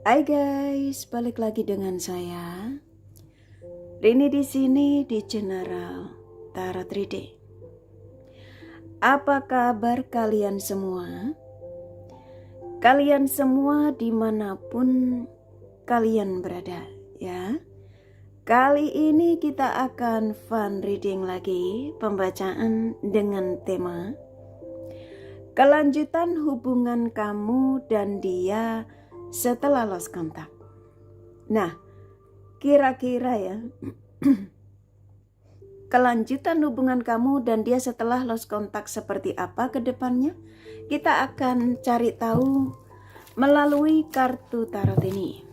Hai guys, balik lagi dengan saya Rini di sini di General Tarot 3D. Apa kabar kalian semua? Kalian semua dimanapun kalian berada ya. Kali ini kita akan fun reading lagi, pembacaan dengan tema kelanjutan hubungan kamu dan dia setelah lost kontak. Nah, kira-kira ya, kelanjutan hubungan kamu dan dia setelah lost kontak seperti apa ke depannya? Kita akan cari tahu melalui kartu tarot ini.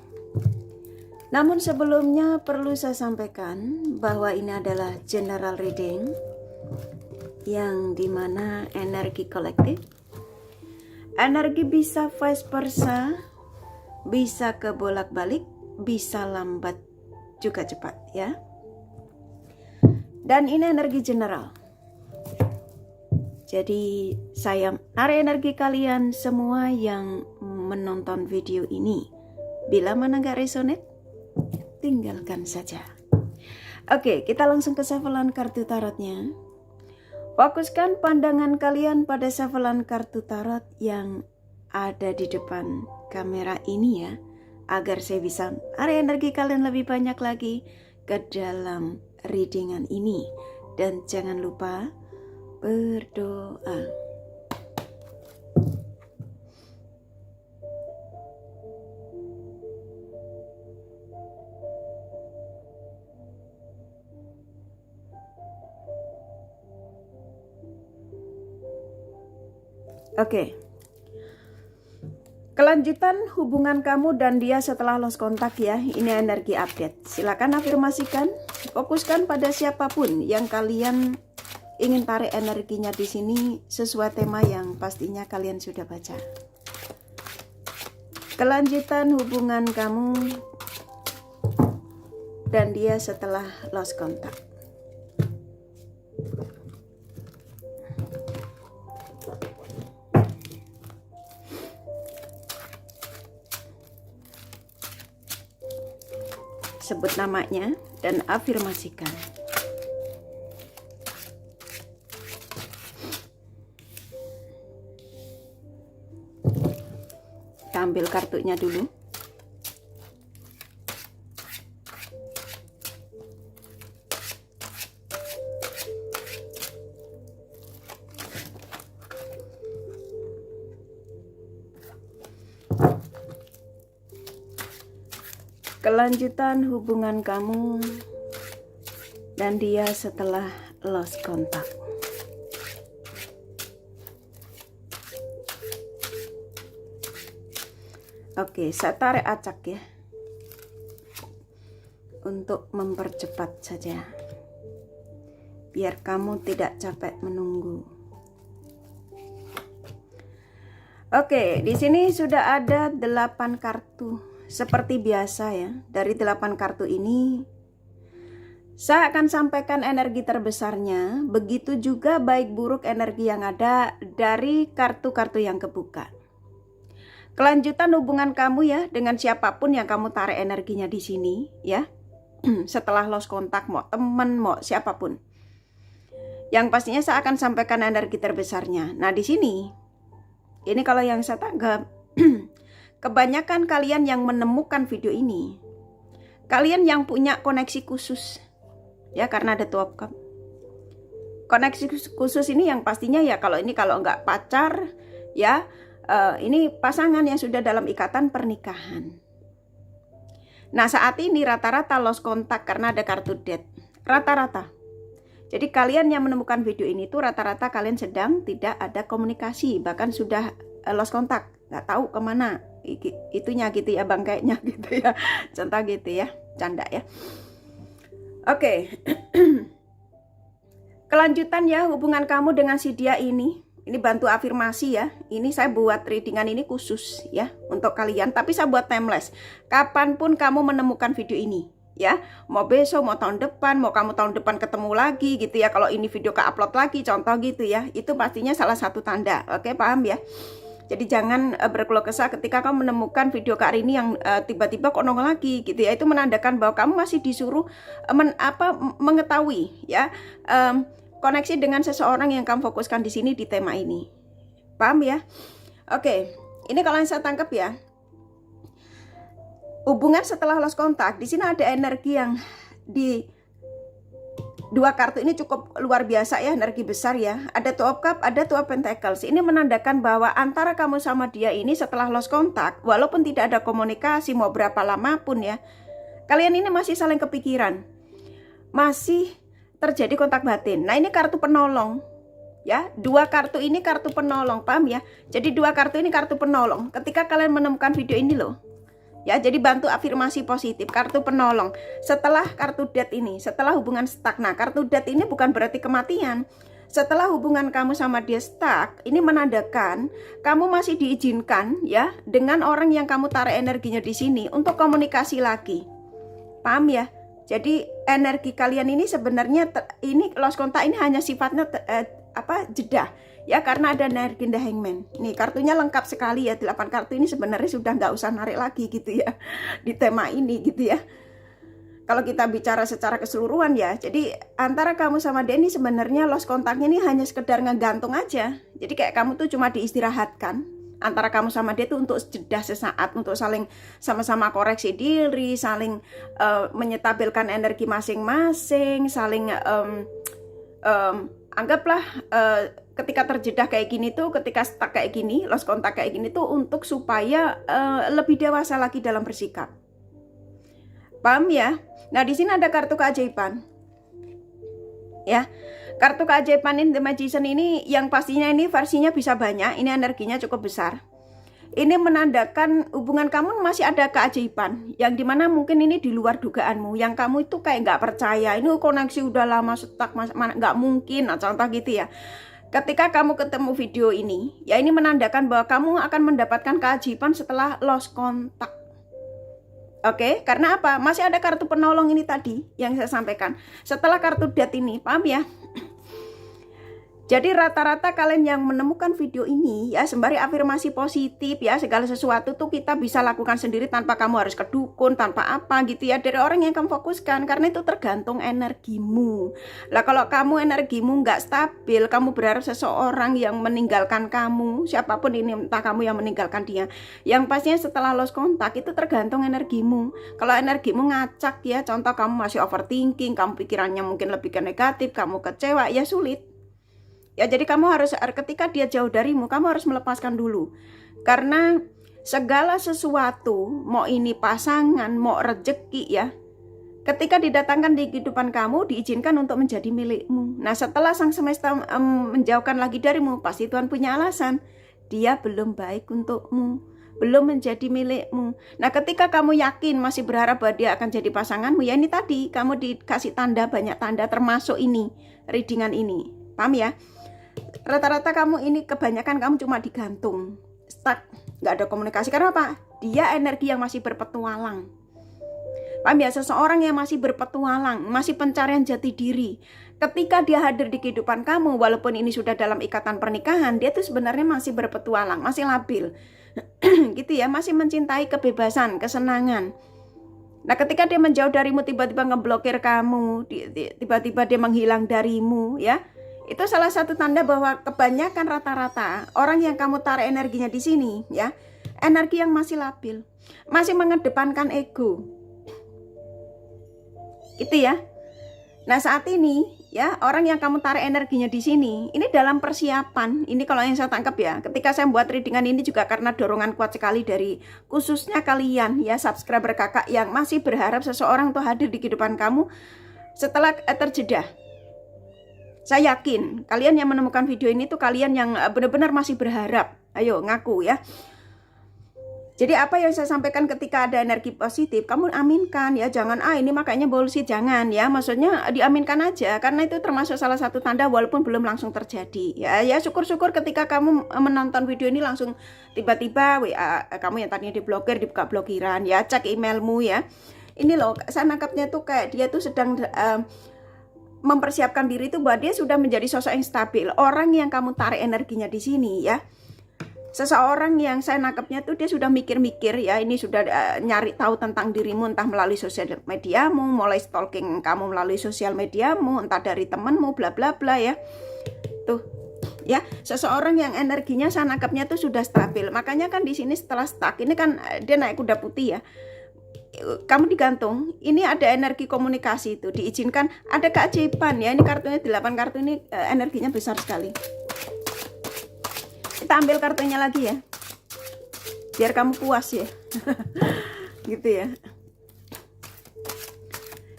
Namun sebelumnya perlu saya sampaikan bahwa ini adalah general reading yang dimana energi kolektif. Energi bisa vice versa, bisa ke bolak-balik, bisa lambat juga cepat ya. Dan ini energi general. Jadi saya narik energi kalian semua yang menonton video ini. Bila mana gak resonate, tinggalkan saja. Oke, kita langsung ke shufflean kartu tarotnya. Fokuskan pandangan kalian pada shufflean kartu tarot yang ada di depan kamera ini ya, agar saya bisa narik energi kalian lebih banyak lagi ke dalam readingan ini. Dan jangan lupa berdoa. Oke. Kelanjutan hubungan kamu dan dia setelah lost kontak ya. Ini energi update. Silakan afirmasikan, fokuskan pada siapapun yang kalian ingin tarik energinya di sini sesuai tema yang pastinya kalian sudah baca. Kelanjutan hubungan kamu dan dia setelah lost kontak. Sebut namanya dan afirmasikan. Kita ambil kartunya dulu. Kelanjutan hubungan kamu dan dia setelah lost kontak. Oke, saya tarik acak ya, untuk mempercepat saja, biar kamu tidak capek menunggu. Oke, di sini sudah ada 8 kartu. Seperti biasa ya, dari 8 kartu ini saya akan sampaikan energi terbesarnya, begitu juga baik buruk energi yang ada dari kartu-kartu yang kebuka. Kelanjutan hubungan kamu ya dengan siapapun yang kamu tarik energinya di sini ya. Setelah lost kontak, mau temen, mau siapapun. Yang pastinya saya akan sampaikan energi terbesarnya. Nah, di sini ini kalau yang saya tanggap kebanyakan kalian yang menemukan video ini, kalian yang punya koneksi khusus ya, karena ada 2 cup. Koneksi khusus ini yang pastinya ya, kalau nggak pacar ya, ini pasangan yang sudah dalam ikatan pernikahan. Nah, saat ini rata-rata lost kontak karena ada kartu death. Rata-rata. Jadi kalian yang menemukan video ini tuh rata-rata kalian sedang tidak ada komunikasi, bahkan sudah lost kontak, nggak tahu kemana itunya gitu ya, bangkainya gitu ya, contoh gitu ya, canda ya. Oke. Kelanjutan ya hubungan kamu dengan si dia ini bantu afirmasi ya. Ini saya buat readingan ini khusus ya untuk kalian, tapi saya buat timeless. Kapanpun kamu menemukan video ini ya, mau besok, mau tahun depan, mau kamu tahun depan ketemu lagi gitu ya, kalau ini video ke upload lagi contoh gitu ya, itu pastinya salah satu tanda. Oke, paham ya? Jadi jangan berkeluh kesah ketika kamu menemukan video Kak Rini yang tiba-tiba kok nongol lagi gitu ya. Itu menandakan bahwa kamu masih disuruh mengetahui ya, koneksi dengan seseorang yang kamu fokuskan di sini di tema ini. Paham ya? Oke, ini kalau yang saya tangkap ya. Hubungan setelah lost kontak, di sini ada energi yang di dua kartu ini cukup luar biasa ya, energi besar ya. Ada Two of Cups, ada Two of Pentacles. Ini menandakan bahwa antara kamu sama dia ini setelah lost kontak, walaupun tidak ada komunikasi mau berapa lama pun ya, kalian ini masih saling kepikiran, masih terjadi kontak batin. Nah ini kartu penolong ya, dua kartu ini kartu penolong, paham ya? Jadi dua kartu ini kartu penolong. Ketika kalian menemukan video ini loh ya, jadi bantu afirmasi positif, kartu penolong. Setelah kartu death ini, setelah hubungan stuck. Nah kartu death ini bukan berarti kematian. Setelah hubungan kamu sama dia stuck, ini menandakan kamu masih diizinkan ya dengan orang yang kamu tarik energinya di sini untuk komunikasi lagi. Paham ya? Jadi energi kalian ini sebenarnya ini lost kontak ini hanya sifatnya jeda ya, karena ada energi The Hangman. Nih kartunya lengkap sekali ya, 8 kartu ini sebenarnya sudah nggak usah narik lagi gitu ya di tema ini gitu ya. Kalau kita bicara secara keseluruhan ya, jadi antara kamu sama dia ini sebenarnya lost kontaknya ini hanya sekedar ngegantung aja. Jadi kayak kamu tuh cuma diistirahatkan antara kamu sama dia tuh untuk jeda sesaat, untuk saling sama-sama koreksi diri, saling menyetabilkan energi masing-masing, saling anggaplah ketika terjeda kayak gini tuh, ketika stuck kayak gini, lost kontak kayak gini tuh untuk supaya lebih dewasa lagi dalam bersikap. Paham ya? Nah di sini ada kartu keajaiban. Ya, kartu keajaiban ini The Magician ini yang pastinya ini versinya bisa banyak, ini energinya cukup besar. Ini menandakan hubungan kamu masih ada keajaiban, yang dimana mungkin ini di luar dugaanmu, yang kamu itu kayak nggak percaya, ini koneksi udah lama stuck, nggak mungkin, nah, contoh gitu ya. Ketika kamu ketemu video ini, ya ini menandakan bahwa kamu akan mendapatkan keajaiban setelah lost kontak. Oke, karena apa? Masih ada kartu penolong ini tadi yang saya sampaikan. Setelah kartu death ini, paham ya? Jadi rata-rata kalian yang menemukan video ini ya, sembari afirmasi positif ya, segala sesuatu tuh kita bisa lakukan sendiri tanpa kamu harus ke dukun, tanpa apa gitu ya, dari orang yang kamu fokuskan, karena itu tergantung energimu. Lah kalau kamu energimu nggak stabil, kamu berharap seseorang yang meninggalkan kamu, siapapun ini, entah kamu yang meninggalkan dia, yang pastinya setelah lost kontak itu tergantung energimu. Kalau energimu ngacak ya, contoh kamu masih overthinking, kamu pikirannya mungkin lebih ke negatif, kamu kecewa, ya sulit. Ya jadi kamu harus, ketika dia jauh darimu, kamu harus melepaskan dulu. Karena segala sesuatu, mau ini pasangan, mau rezeki ya, ketika didatangkan di kehidupan kamu, diizinkan untuk menjadi milikmu. Nah setelah sang semesta menjauhkan lagi darimu, pasti Tuhan punya alasan. Dia belum baik untukmu, belum menjadi milikmu. Nah ketika kamu yakin, masih berharap bahwa dia akan jadi pasanganmu, ya ini tadi, kamu dikasih tanda, banyak tanda, termasuk ini, readingan ini. Paham ya? Rata-rata kamu ini kebanyakan kamu cuma digantung, stuck, nggak ada komunikasi. Karena apa? Dia energi yang masih berpetualang. Paham ya? Seseorang yang masih berpetualang, masih pencarian jati diri. Ketika dia hadir di kehidupan kamu, walaupun ini sudah dalam ikatan pernikahan, dia tuh sebenarnya masih berpetualang, masih labil gitu ya, masih mencintai kebebasan, kesenangan. Nah ketika dia menjauh darimu, tiba-tiba ngeblokir kamu, tiba-tiba dia menghilang darimu ya, itu salah satu tanda bahwa kebanyakan rata-rata orang yang kamu tarik energinya di sini ya, energi yang masih labil, masih mengedepankan ego. Gitu ya. Nah, saat ini ya, orang yang kamu tarik energinya di sini, ini dalam persiapan. Ini kalau yang saya tangkap ya, ketika saya membuat readingan ini juga karena dorongan kuat sekali dari khususnya kalian ya, subscriber kakak yang masih berharap seseorang untuk hadir di kehidupan kamu setelah terjeda. Saya yakin kalian yang menemukan video ini tuh kalian yang benar-benar masih berharap. Ayo ngaku ya. Jadi apa yang saya sampaikan ketika ada energi positif, kamu aminkan ya, jangan ini makanya bullshit, jangan ya. Maksudnya diaminkan aja, karena itu termasuk salah satu tanda walaupun belum langsung terjadi. Ya syukur-syukur ketika kamu menonton video ini langsung tiba-tiba WA kamu yang tadinya diblokir dibuka blokiran ya, cek emailmu ya. Ini loh, saya nangkapnya tuh kayak dia tuh sedang mempersiapkan diri itu bahwa dia sudah menjadi sosok yang stabil, orang yang kamu tarik energinya di sini ya. seseorang yang saya nangkepnya tuh dia sudah mikir-mikir ya, ini sudah nyari tahu tentang dirimu entah melalui sosial mediamu, mulai stalking kamu melalui sosial mediamu, entah dari temanmu bla bla bla ya. Tuh ya, seseorang yang energinya saya nangkepnya tuh sudah stabil. Makanya kan di sini setelah stuck ini kan dia naik kuda putih ya. Kamu digantung, ini ada energi komunikasi itu diizinkan, ada keajaiban ya. Ini kartunya 8 kartu ini energinya besar sekali. Kita ambil kartunya lagi ya, biar kamu puas ya. Gitu ya.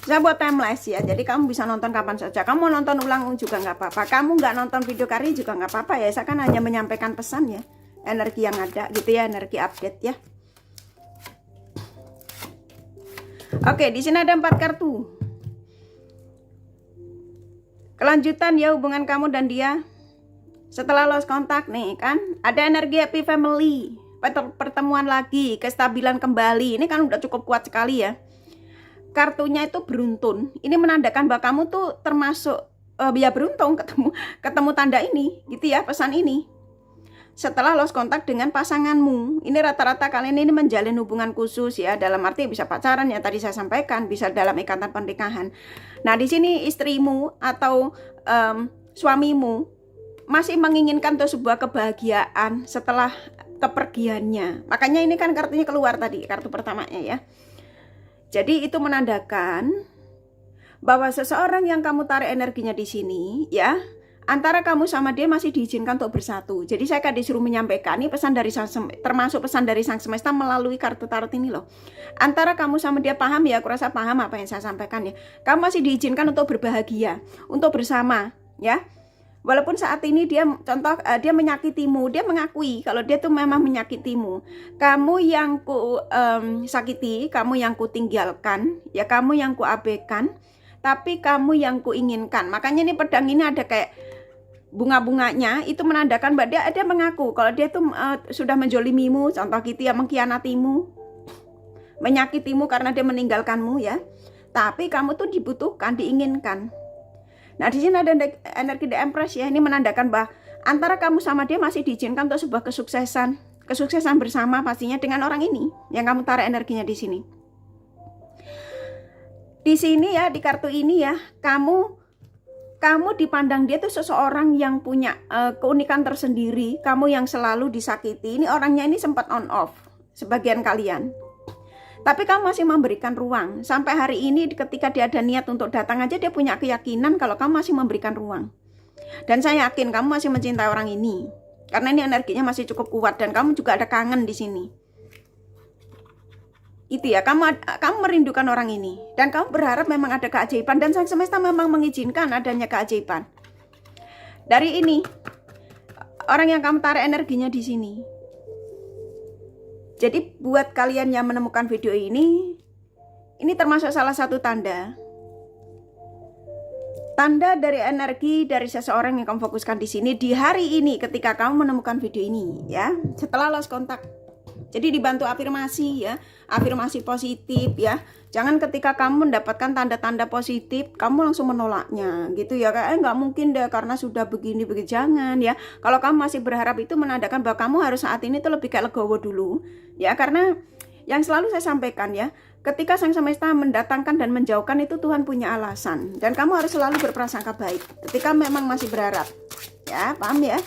Saya buat timeless ya, jadi kamu bisa nonton kapan saja. Kamu nonton ulang juga nggak apa-apa, kamu nggak nonton video karya juga nggak apa-apa ya. Saya kan hanya menyampaikan pesan ya, energi yang ada gitu ya, energi update ya. Oke, di sini ada 4 kartu. Kelanjutan ya hubungan kamu dan dia. Setelah lost kontak nih kan, ada energi happy family, pertemuan lagi, kestabilan kembali. Ini kan udah cukup kuat sekali ya. Kartunya itu beruntun. Ini menandakan bahwa kamu tuh termasuk ya beruntung ketemu tanda ini, gitu ya, pesan ini. Setelah lost kontak dengan pasanganmu, ini rata-rata kalian ini menjalin hubungan khusus ya, dalam arti bisa pacaran ya tadi saya sampaikan, bisa dalam ikatan pernikahan. Nah di sini istrimu atau suamimu masih menginginkan tuh sebuah kebahagiaan setelah kepergiannya. Makanya ini kan kartunya keluar tadi, kartu pertamanya ya. Jadi itu menandakan bahwa seseorang yang kamu tarik energinya di sini ya, antara kamu sama dia masih diizinkan untuk bersatu. Jadi saya kan disuruh menyampaikan ini pesan dari termasuk pesan dari Sang Semesta melalui kartu tarot ini loh. Antara kamu sama dia, paham ya, aku rasa paham apa yang saya sampaikan ya. Kamu masih diizinkan untuk berbahagia, untuk bersama ya. Walaupun saat ini dia contoh dia menyakitimu, dia mengakui kalau dia tuh memang menyakitimu. Kamu yang ku sakiti, kamu yang ku tinggalkan, ya kamu yang ku abaikan, tapi kamu yang ku inginkan. Makanya ini pedang ini ada kayak bunga-bunganya, itu menandakan bahwa dia mengaku kalau dia tuh sudah menjolimimu, contoh gitu ya, mengkhianatimu, menyakitimu karena dia meninggalkanmu ya. Tapi kamu tuh dibutuhkan, diinginkan. Nah di sini ada energi The Empress ya, ini menandakan bahwa antara kamu sama dia masih diizinkan untuk sebuah kesuksesan bersama pastinya dengan orang ini yang kamu tarik energinya di sini. Di sini ya, di kartu ini ya, kamu dipandang dia tuh seseorang yang punya keunikan tersendiri, kamu yang selalu disakiti. Ini orangnya ini sempat on off sebagian kalian. Tapi kamu masih memberikan ruang. Sampai hari ini ketika dia ada niat untuk datang aja, dia punya keyakinan kalau kamu masih memberikan ruang. Dan saya yakin kamu masih mencintai orang ini. Karena ini energinya masih cukup kuat dan kamu juga ada kangen di sini. Itu ya, kamu merindukan orang ini. Dan kamu berharap memang ada keajaiban. Dan Sang Semesta memang mengizinkan adanya keajaiban. Dari ini, orang yang kamu tarik energinya di sini. Jadi buat kalian yang menemukan video ini termasuk salah satu tanda dari energi dari seseorang yang kamu fokuskan di sini di hari ini ketika kamu menemukan video ini ya, setelah lost kontak. Jadi dibantu afirmasi ya, afirmasi positif ya. Jangan ketika kamu mendapatkan tanda-tanda positif, kamu langsung menolaknya gitu ya. Kayak nggak mungkin deh karena sudah begini. Jangan ya. Kalau kamu masih berharap itu menandakan bahwa kamu harus saat ini tuh lebih kayak legowo dulu. Ya karena yang selalu saya sampaikan ya, ketika Sang Semesta mendatangkan dan menjauhkan itu Tuhan punya alasan. Dan kamu harus selalu berprasangka baik ketika memang masih berharap. Ya, paham ya?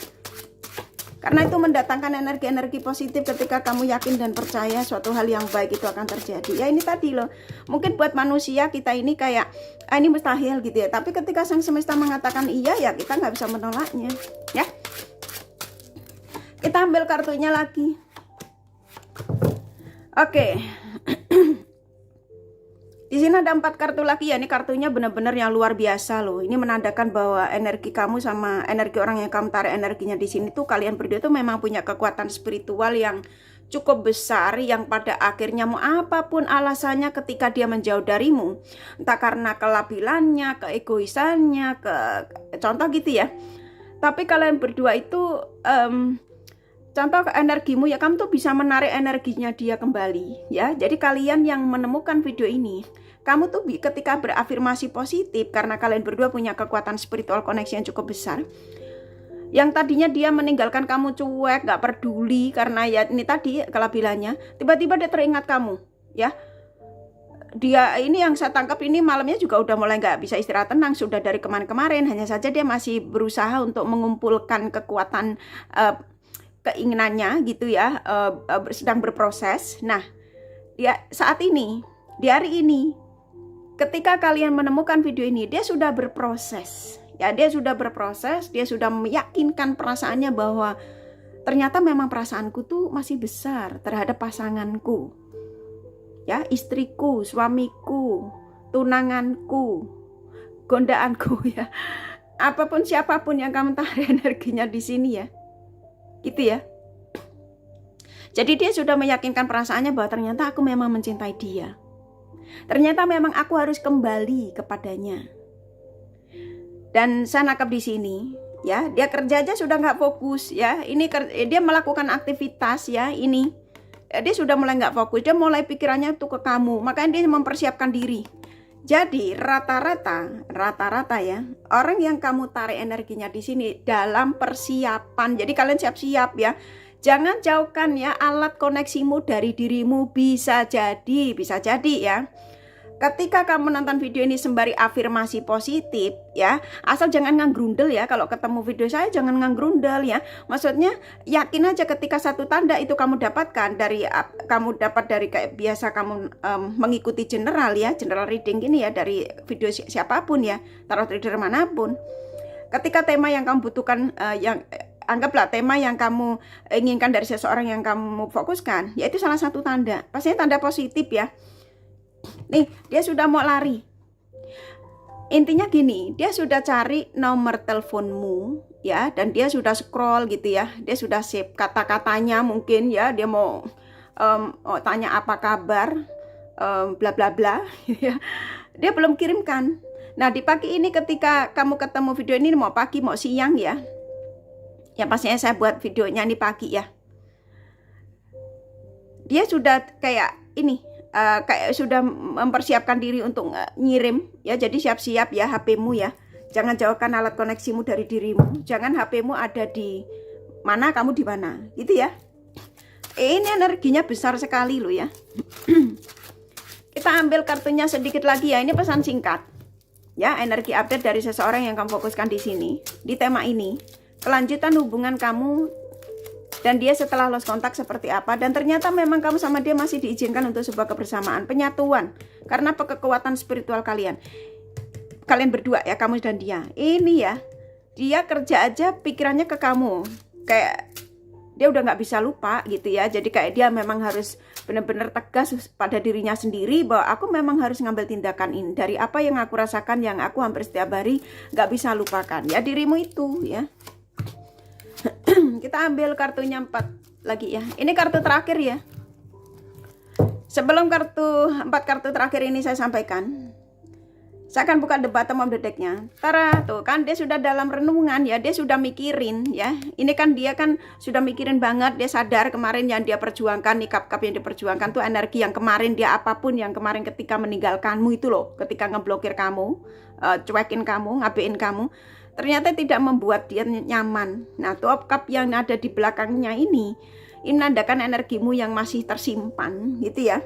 Karena itu mendatangkan energi-energi positif ketika kamu yakin dan percaya suatu hal yang baik itu akan terjadi. Ya ini tadi loh, mungkin buat manusia kita ini kayak ini mustahil gitu ya. Tapi ketika Sang Semesta mengatakan iya ya kita nggak bisa menolaknya. Ya, kita ambil kartunya lagi. Oke. Di sini ada 4 kartu lagi ya, ini kartunya benar-benar yang luar biasa loh. Ini menandakan bahwa energi kamu sama energi orang yang kamu tarik energinya di sini tuh kalian berdua tuh memang punya kekuatan spiritual yang cukup besar, yang pada akhirnya mau apapun alasannya ketika dia menjauh darimu, entah karena kelabilannya, keegoisannya, contoh gitu ya. Tapi kalian berdua itu contoh energimu ya, kamu tuh bisa menarik energinya dia kembali ya. Jadi kalian yang menemukan video ini, kamu tuh ketika berafirmasi positif karena kalian berdua punya kekuatan spiritual koneksi yang cukup besar, Yang tadinya dia meninggalkan kamu cuek, gak peduli karena ya ini tadi kelabilannya, tiba-tiba dia teringat kamu, ya. Dia ini yang saya tangkap ini malamnya juga udah mulai gak bisa istirahat tenang, sudah dari kemarin-kemarin, hanya saja dia masih berusaha untuk mengumpulkan kekuatan keinginannya gitu ya, sedang berproses. Nah, dia saat ini, di hari ini, ketika kalian menemukan video ini, dia sudah berproses. Ya, dia sudah berproses, dia sudah meyakinkan perasaannya bahwa ternyata memang perasaanku tuh masih besar terhadap pasanganku. Ya, istriku, suamiku, tunanganku, gondaanku ya. Apapun siapapun yang kamu tarik energinya di sini ya. Gitu ya. Jadi dia sudah meyakinkan perasaannya bahwa ternyata aku memang mencintai dia. Ternyata memang aku harus kembali kepadanya. Dan saya nangkap di sini, ya, dia kerja aja sudah nggak fokus, ya. Ini dia melakukan aktivitas, ya, ini dia sudah mulai nggak fokus, dia mulai pikirannya tuh ke kamu, makanya dia mempersiapkan diri. Jadi rata-rata ya, orang yang kamu tarik energinya di sini dalam persiapan. Jadi kalian siap-siap ya. Jangan jauhkan ya alat koneksimu dari dirimu, bisa jadi ya. Ketika kamu nonton video ini sembari afirmasi positif ya, asal jangan ngangrundel ya. Kalau ketemu video saya jangan ngangrundel ya. Maksudnya yakin aja ketika satu tanda itu kamu dapatkan dari kayak biasa kamu mengikuti general ya, general reading ini ya, dari video siapapun ya, tarot reader manapun. Ketika tema yang kamu butuhkan anggaplah tema yang kamu inginkan dari seseorang yang kamu fokuskan, yaitu salah satu tanda. Pastinya tanda positif ya. Nih, dia sudah mau lari. Intinya gini, dia sudah cari nomor teleponmu ya, dan dia sudah scroll gitu ya. Dia sudah save kata-katanya mungkin ya, dia mau tanya apa kabar, bla bla bla ya. Dia belum kirimkan. Nah, di pagi ini ketika kamu ketemu video ini, mau pagi mau siang ya. Ya pastinya saya buat videonya nih pagi ya. Dia sudah kayak ini, kayak sudah mempersiapkan diri untuk ngirim ya. Jadi siap-siap ya HP-mu ya. Jangan jauhkan alat koneksimu dari dirimu. Jangan HP-mu ada di mana, kamu di mana. Gitu ya. Ini energinya besar sekali loh ya. Kita ambil kartunya sedikit lagi ya. Ini pesan singkat. Ya, energi update dari seseorang yang kamu fokuskan di sini, di tema ini. Kelanjutan hubungan kamu dan dia setelah lost kontak seperti apa, dan ternyata memang kamu sama dia masih diizinkan untuk sebuah kebersamaan, penyatuan karena kekuatan spiritual kalian berdua ya, kamu dan dia. Ini ya, dia kerja aja pikirannya ke kamu, kayak dia udah nggak bisa lupa gitu ya. Jadi kayak dia memang harus benar-benar tegas pada dirinya sendiri bahwa aku memang harus ngambil tindakan ini dari apa yang aku rasakan, yang aku hampir setiap hari nggak bisa lupakan ya, dirimu itu ya. Kita ambil kartunya 4 lagi ya. Ini kartu terakhir ya. Sebelum 4 kartu terakhir ini saya sampaikan, saya akan buka the bottom of the deck-nya. Tara, tuh kan dia sudah dalam renungan ya, dia sudah mikirin ya. Ini kan dia kan sudah mikirin banget, dia sadar kemarin yang dia perjuangkan, nikap-kap yang diperjuangkan tuh energi yang kemarin dia, apapun yang kemarin ketika meninggalkanmu itu loh, ketika ngeblokir kamu, cuekin kamu, ngabein kamu, ternyata tidak membuat dia nyaman. Nah, top cup yang ada di belakangnya ini menandakan energimu yang masih tersimpan gitu ya.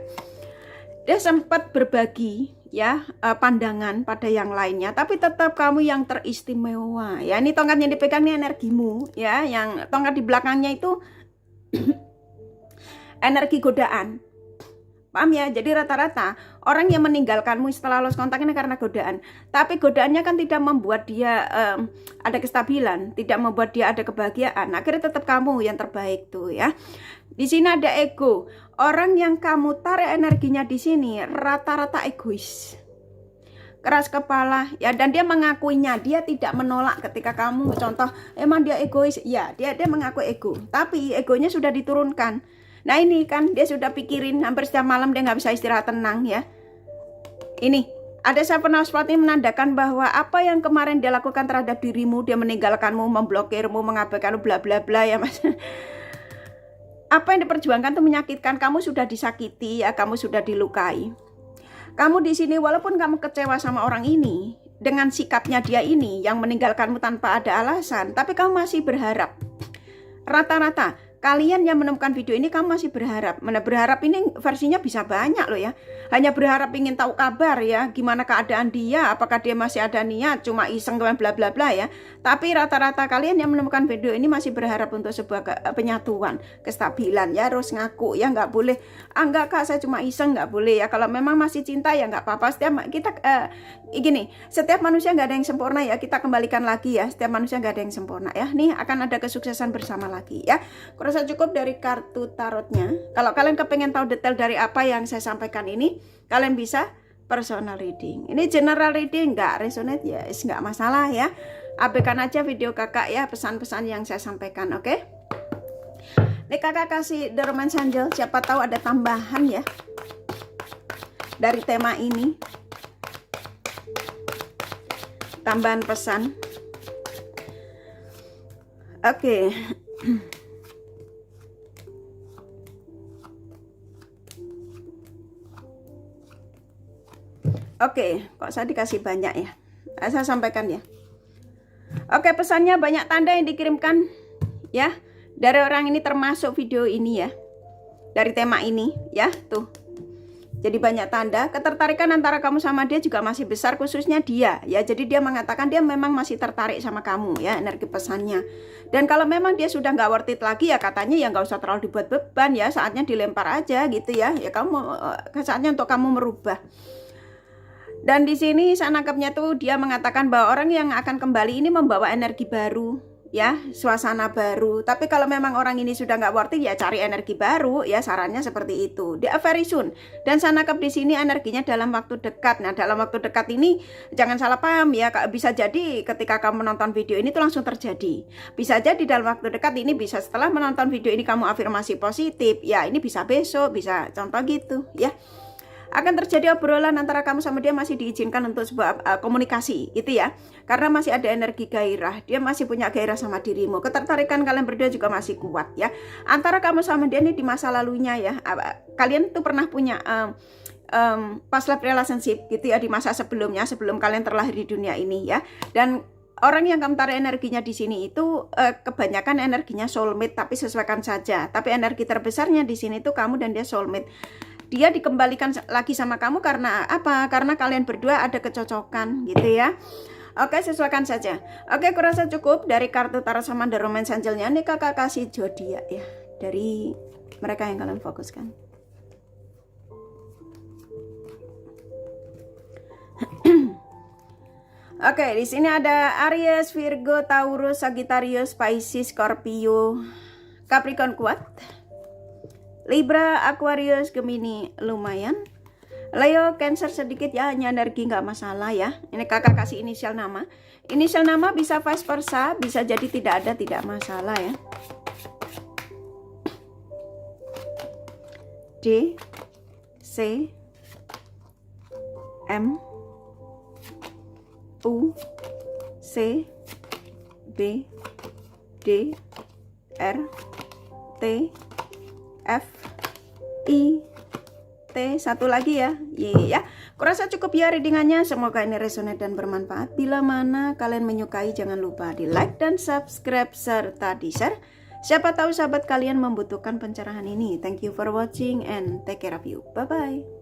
Dia sempat berbagi ya pandangan pada yang lainnya, tapi tetap kamu yang teristimewa ya. Ini tongkat yang dipegang ini energimu ya, yang tongkat di belakangnya itu energi godaan. Paham ya? Jadi rata-rata orang yang meninggalkanmu setelah lost kontak ini karena godaan. Tapi godaannya kan tidak membuat dia ada kestabilan, tidak membuat dia ada kebahagiaan. Akhirnya tetap kamu yang terbaik tuh ya. Di sini ada ego. Orang yang kamu tarik energinya di sini rata-rata egois, keras kepala ya, dan dia mengakuinya. Dia tidak menolak ketika kamu contoh emang dia egois ya, dia mengaku ego, tapi egonya sudah diturunkan. Nah ini kan dia sudah pikirin hampir setiap malam, dia nggak bisa istirahat tenang ya. Ini ada Seven of Swords ini menandakan bahwa apa yang kemarin dia lakukan terhadap dirimu, dia meninggalkanmu, memblokirmu, mengabaikanmu, bla bla bla ya mas. Apa yang diperjuangkan itu menyakitkan, kamu sudah disakiti ya, kamu sudah dilukai. Kamu di sini walaupun kamu kecewa sama orang ini, dengan sikapnya dia ini yang meninggalkanmu tanpa ada alasan, tapi kamu masih berharap. Rata-rata kalian yang menemukan video ini kamu masih berharap. Mana berharap ini versinya bisa banyak loh ya. Hanya berharap ingin tahu kabar ya, gimana keadaan dia, apakah dia masih ada niat, cuma iseng bla bla bla ya. Tapi rata-rata kalian yang menemukan video ini masih berharap untuk sebuah penyatuan, kestabilan ya, harus ngaku ya, nggak boleh enggak kak saya cuma iseng, nggak boleh ya. Kalau memang masih cinta ya nggak apa-apa. Setiap kita gini, setiap manusia nggak ada yang sempurna ya. Kita kembalikan lagi ya, setiap manusia nggak ada yang sempurna ya. Nih akan ada kesuksesan bersama lagi ya. Kurasa cukup dari kartu tarotnya. Kalau kalian kepengen tahu detail dari apa yang saya sampaikan ini, kalian bisa personal reading. Ini general reading, nggak resonate ya, nggak masalah ya. Abaikan aja video kakak ya, pesan-pesan yang saya sampaikan, oke? Ini kakak kasih The Romance Angel, siapa tahu ada tambahan ya dari tema ini. Tambahan pesan. Oke. Oke, kok saya dikasih banyak ya? Saya sampaikan ya. Oke, pesannya banyak tanda yang dikirimkan ya dari orang ini, termasuk video ini ya. Dari tema ini ya, tuh. Jadi banyak tanda, ketertarikan antara kamu sama dia juga masih besar, khususnya dia ya. Jadi dia mengatakan dia memang masih tertarik sama kamu ya, energi pesannya. Dan kalau memang dia sudah nggak worth it lagi ya, katanya ya nggak usah terlalu dibuat beban ya, saatnya dilempar aja gitu ya. Ya kamu saatnya untuk kamu merubah. Dan di sini saya nangkepnya tuh dia mengatakan bahwa orang yang akan kembali ini membawa energi baru ya, suasana baru. Tapi kalau memang orang ini sudah nggak worth it ya cari energi baru ya, sarannya seperti itu. Dia very soon. Dan saya nangkep di sini energinya dalam waktu dekat. Nah, dalam waktu dekat ini jangan salah paham ya, bisa jadi ketika kamu menonton video ini tuh langsung terjadi. Bisa jadi dalam waktu dekat ini, bisa setelah menonton video ini kamu afirmasi positif. Ya, ini bisa besok, bisa contoh gitu ya. Akan terjadi obrolan antara kamu sama dia, masih diizinkan untuk sebuah komunikasi gitu ya, karena masih ada energi gairah, dia masih punya gairah sama dirimu, ketertarikan kalian berdua juga masih kuat ya, antara kamu sama dia nih di masa lalunya ya. Kalian tuh pernah punya past life relationship gitu ya di masa sebelumnya, sebelum kalian terlahir di dunia ini ya. Dan orang yang kamu tarik energinya di sini itu kebanyakan energinya soulmate, tapi sesuaikan saja. Tapi energi terbesarnya di sini tuh kamu dan dia soulmate. Dia dikembalikan lagi sama kamu karena apa? Karena kalian berdua ada kecocokan gitu ya. Oke, sesuaikan saja. Oke, kurasa cukup dari kartu tarot sama The Romance Angel-nya. Ini kakak kasih zodiak ya, dari mereka yang kalian fokuskan. Oke, di sini ada Aries, Virgo, Taurus, Sagittarius, Pisces, Scorpio, Capricorn kuat, Libra, Aquarius, Gemini lumayan, Leo, Cancer sedikit ya, hanya energi nggak masalah ya. Ini kakak kasih inisial nama. Inisial nama bisa vice versa, bisa jadi tidak ada, tidak masalah ya. D, C, M, U, C, B, D, R, T, F, I, T, satu lagi ya, Y ya. Kurasa cukup ya readingannya, semoga ini resonate dan bermanfaat. Bila mana kalian menyukai, jangan lupa di like dan subscribe serta di share. Siapa tahu sahabat kalian membutuhkan pencerahan ini. Thank you for watching and take care of you. Bye bye.